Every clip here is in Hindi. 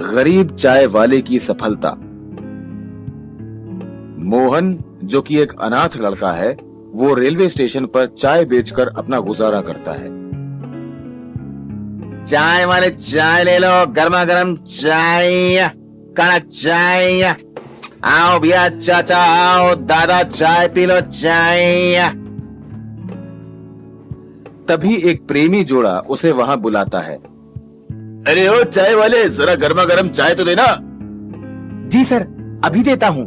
गरीब चाय वाले की सफलता। मोहन, जो कि एक अनाथ लड़का है, वो रेलवे स्टेशन पर चाय बेचकर अपना गुजारा करता है। चाय वाले चाय ले लो, गर्मा गर्म चाय, कड़क चाय। आओ भैया, चाचा आओ, दादा चाय पी लो, चाय। तभी एक प्रेमी जोड़ा उसे वहां बुलाता है। अरे ओ चाय वाले, जरा गर्मा गर्म चाय तो देना। जी सर, अभी देता हूं।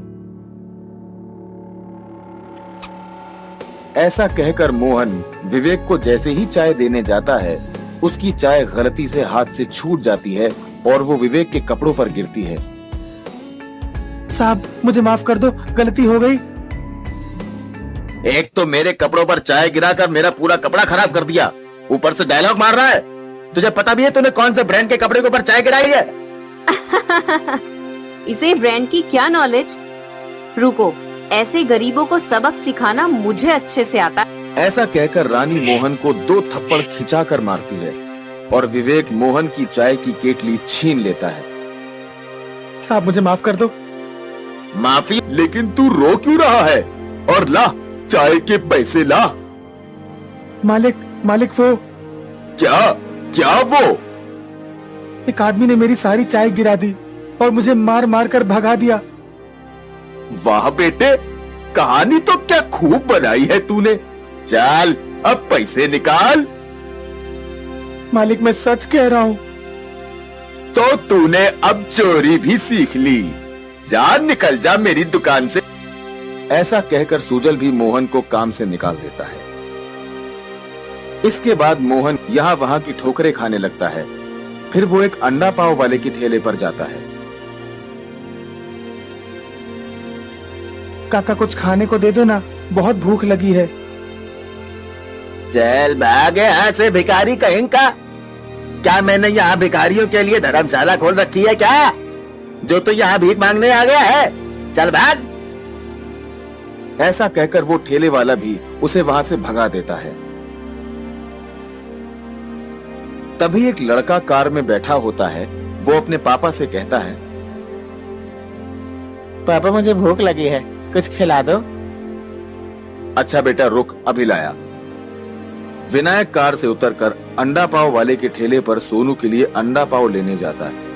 ऐसा कहकर मोहन विवेक को जैसे ही चाय देने जाता है, उसकी चाय गलती से हाथ से छूट जाती है और वो विवेक के कपड़ों पर गिरती है। साहब, मुझे माफ कर दो, गलती हो गई। एक तो मेरे कपड़ों पर चाय गिराकर मेरा पूरा कपड़ा खराब कर दिया, ऊपर से डायलॉग मार रहा है। तुझे पता भी है तूने कौन से ब्रांड के कपड़े के ऊपर चाय गिराई है? इसे ब्रांड की क्या नॉलेज। रुको, ऐसे गरीबों को सबक सिखाना मुझे अच्छे से आता है। ऐसा कहकर रानी मोहन को 2 थप्पड़ खिंचाकर मारती है और विवेक मोहन की चाय की केटली छीन लेता है। साहब, मुझे माफ कर दो। माफी? लेकिन तू रो क्यों रहा है? और ला, चाय के पैसे ला। मालिक वो क्या वो? एक आदमी ने मेरी सारी चाय गिरा दी और मुझे मार मार कर भगा दिया। वाह बेटे, कहानी तो क्या खूब बनाई है तूने। चल अब पैसे निकाल। मालिक, मैं सच कह रहा हूँ। तो तूने अब चोरी भी सीख ली। जा, निकल जा मेरी दुकान से। ऐसा कहकर सुजल भी मोहन को काम से निकाल देता है। इसके बाद मोहन यहाँ वहाँ की ठोकरें खाने लगता है। फिर वो एक अंडा पाव वाले के ठेले पर जाता है। काका, कुछ खाने को दे दो ना, बहुत भूख लगी है। चल भाग यहाँ से भिखारी कहीं का। क्या मैंने यहाँ भिखारियों के लिए धर्मशाला खोल रखी है क्या, जो तो यहाँ भीख मांगने आ गया है? चल भाग। ऐसा कहकर वो ठेले वाला भी उसे वहां से भगा देता है। तभी एक लड़का कार में बैठा होता है। वो अपने पापा से कहता है, पापा मुझे भूख लगी है, कुछ खिला दो। अच्छा बेटा रुक, अभी लाया। विनायक कार से उतरकर अंडा पाव वाले के ठेले पर सोनू के लिए अंडा पाव लेने जाता है।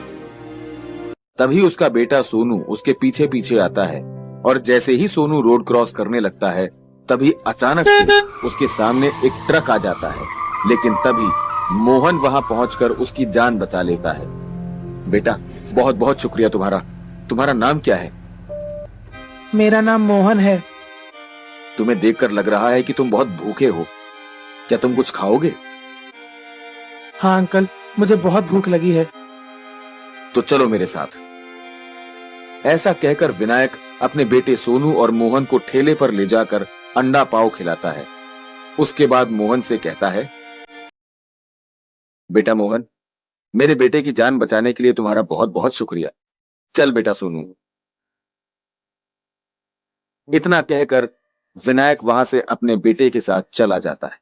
तभी उसका बेटा सोनू उसके पीछे पीछे आता है और जैसे ही सोनू रोड क्रॉस करने लगता है, तभी अचानक से उसके सामने एक ट्रक आ जाता है। लेकिन तभी मोहन वहां पहुंचकर उसकी जान बचा लेता है। बेटा, बहुत बहुत शुक्रिया तुम्हारा। तुम्हारा नाम क्या है? मेरा नाम मोहन है। तुम्हें देखकर लग रहा है कि तुम बहुत भूखे हो। क्या तुम कुछ खाओगे? हाँ अंकल, मुझे बहुत भूख लगी है। तो चलो मेरे साथ। ऐसा कहकर विनायक अपने बेटे सोनू और मोहन को ठेले पर ले जाकर अंडा पाव खिलाता है। उसके बाद मोहन से कहता है, बेटा मोहन, मेरे बेटे की जान बचाने के लिए तुम्हारा बहुत बहुत शुक्रिया। चल बेटा सोनू। इतना कहकर विनायक वहां से अपने बेटे के साथ चला जाता है।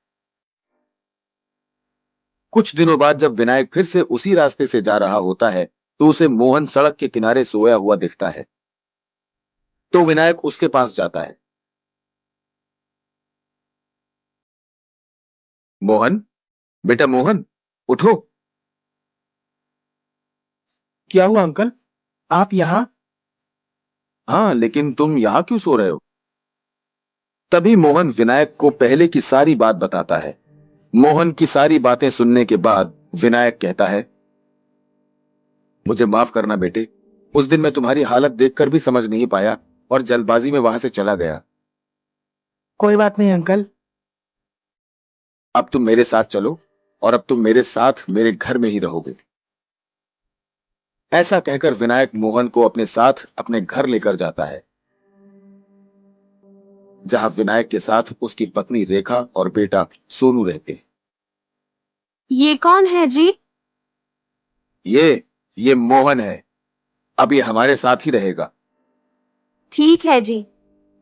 कुछ दिनों बाद जब विनायक फिर से उसी रास्ते से जा रहा होता है, तो उसे मोहन सड़क के किनारे सोया हुआ दिखता है। तो विनायक उसके पास जाता है। मोहन, बेटा मोहन, उठो। क्या हुआ अंकल, आप यहां? हाँ, लेकिन तुम यहां क्यों सो रहे हो? तभी मोहन विनायक को पहले की सारी बात बताता है। मोहन की सारी बातें सुनने के बाद विनायक कहता है, मुझे माफ करना बेटे, उस दिन मैं तुम्हारी हालत देखकर भी समझ नहीं पाया और जल्दबाजी में वहां से चला गया। कोई बात नहीं अंकल। अब तुम मेरे साथ चलो और अब तुम मेरे साथ मेरे घर में ही रहोगे। ऐसा कहकर विनायक मोहन को अपने साथ अपने घर लेकर जाता है, जहां विनायक के साथ उसकी पत्नी रेखा और बेटा सोनू रहते हैं। ये कौन है जी? ये मोहन है। अब ये हमारे साथ ही रहेगा। ठीक है जी,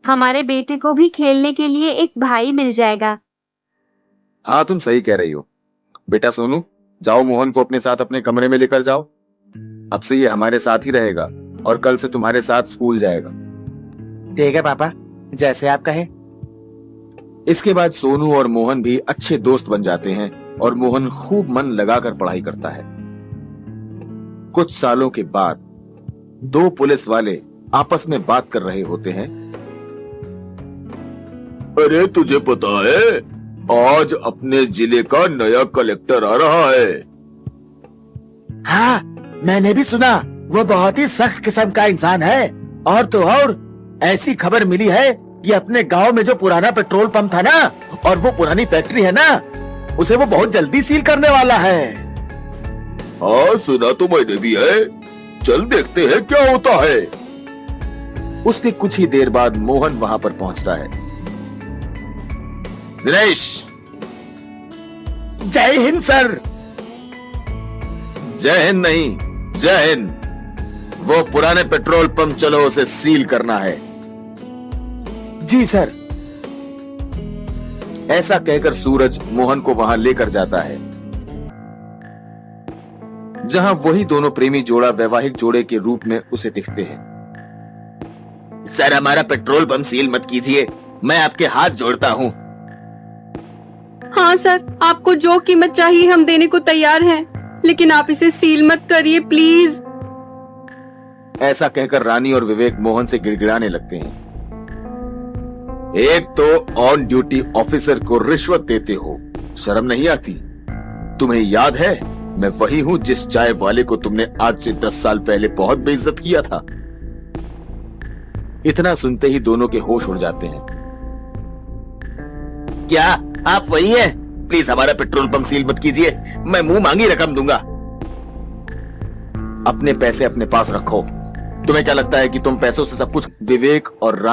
हमारे बेटे को भी खेलने के लिए एक भाई मिल जाएगा। हाँ, तुम सही कह रही हो। बेटा सोनू, जाओ मोहन को अपने साथ अपने कमरे में लेकर जाओ। अब से ये हमारे साथ ही रहेगा और कल से तुम्हारे साथ स्कूल जाएगा। ठीक है पापा, जैसे आप कहें। इसके बाद सोनू और मोहन भी अच्छे दोस्त बन जाते हैं और मोहन खूब मन लगाकर पढ़ाई करता है। कुछ सालों के बाद दो पुलिस वाले आपस में बात कर रहे होते हैं। अरे तुझे पता है, आज अपने जिले का नया कलेक्टर आ रहा है। हाँ, मैंने भी सुना। वो बहुत ही सख्त किस्म का इंसान है। और तो और ऐसी खबर मिली है कि अपने गांव में जो पुराना पेट्रोल पंप था ना, और वो पुरानी फैक्ट्री है ना, उसे वो बहुत जल्दी सील करने वाला है। हाँ, सुना तो मैंने भी है। चल देखते हैं क्या होता है। उसके कुछ ही देर बाद मोहन वहां पर पहुंचता है। दिनेश, जय हिंद सर। जय हिंद नहीं, जय हिंद। वो पुराने पेट्रोल पंप चलो उसे सील करना है। जी सर। ऐसा कहकर सूरज मोहन को वहां लेकर जाता है, जहां वही दोनों प्रेमी जोड़ा वैवाहिक जोड़े के रूप में उसे दिखते हैं। सर, हमारा पेट्रोल पंप सील मत कीजिए, मैं आपके हाथ जोड़ता हूं। हाँ सर, आपको जो कीमत चाहिए हम देने को तैयार हैं, लेकिन आप इसे सील मत करिए प्लीज। ऐसा कहकर रानी और विवेक मोहन से गिड़गिड़ाने लगते हैं। एक तो ऑन ड्यूटी ऑफिसर को रिश्वत देते हो, शर्म नहीं आती? तुम्हें याद है, मैं वही हूं जिस चाय वाले को तुमने आज से 10 साल पहले बहुत बेइज्जत किया था। इतना सुनते ही दोनों के होश उड़ जाते हैं। क्या आप वही हैं? प्लीज हमारा पेट्रोल पंप सील मत कीजिए, मैं मुंह मांगी रकम दूंगा। अपने पैसे अपने पास रखो। तुम्हें क्या लगता है कि तुम पैसों से सब कुछ? विवेक और